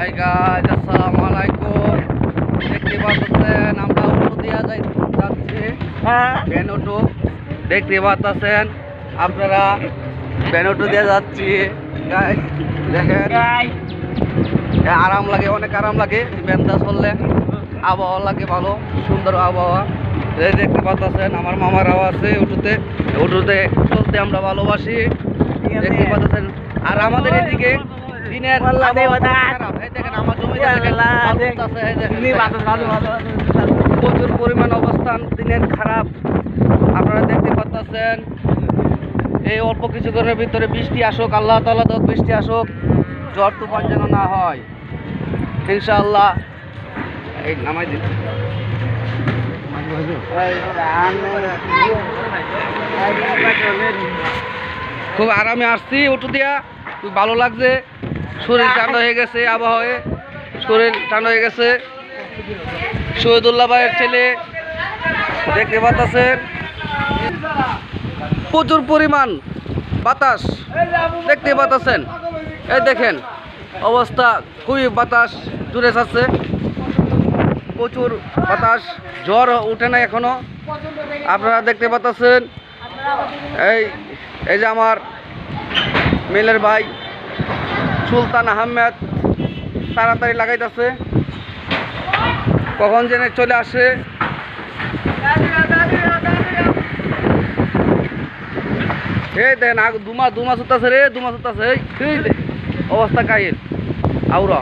Hi guys, আসসালামু আলাইকুম। দেখতে পাচ্ছেন আমরা অটো দিয়া যাচ্ছি, ভ্যান অটো দেখতে পাচ্ছেন আপনারা, ভ্যান অটো দিয়ে যাচ্ছি। গাইস দেখেন, আরাম লাগে, অনেক আরাম লাগে ভ্যানটা চললে, আবহাওয়া লাগে ভালো, সুন্দর আবহাওয়া। এই দেখতে পাচ্ছেন আমার মামারাও আছে অটোতে, অটোতে চলতে আমরা ভালোবাসি, দেখতে পাচ্ছেন। আর আমাদের এদিকে দিনের খারাপ, এই দেখেন আমার জমিতে প্রচুর পরিমাণ অবস্থান দিনের খারাপ, আপনারা দেখতে পাচ্ছেন। এই অল্প কিছুক্ষণের ভিতরে বৃষ্টি আসুক, আল্লাহ তাআলা তো বৃষ্টি আসুক, ঝড় তুফান যেন না হয় ইনশাআল্লাহ। এই নামাই দিন, খুব আরামে আসছি অটো দিয়া, খুব ভালো লাগছে, শরীর ঠান্ডা হয়ে গেছে, আবহাওয়ায় শরীর ঠান্ডা হয়ে গেছে। শহীদুল্লাহ ভাইয়ের ছেলে দেখতে পাচ্ছেন, প্রচুর পরিমাণ বাতাস দেখতে পাচ্ছেন। এই দেখেন অবস্থা, খুবই বাতাস জুড়ে যাচ্ছে, প্রচুর বাতাস, ঝড় উঠে না এখনো, আপনারা দেখতে পাচ্ছেন। এই যে আমার মেলের ভাই সুলতান আহমেদ তাড়াতাড়ি লাগাইতেছে, কখন যেন চলে আসে। এই দেখেন দুমা সুতাছে রে, দুমা সুতাছে, এই অবস্থা কাহিল আউরা।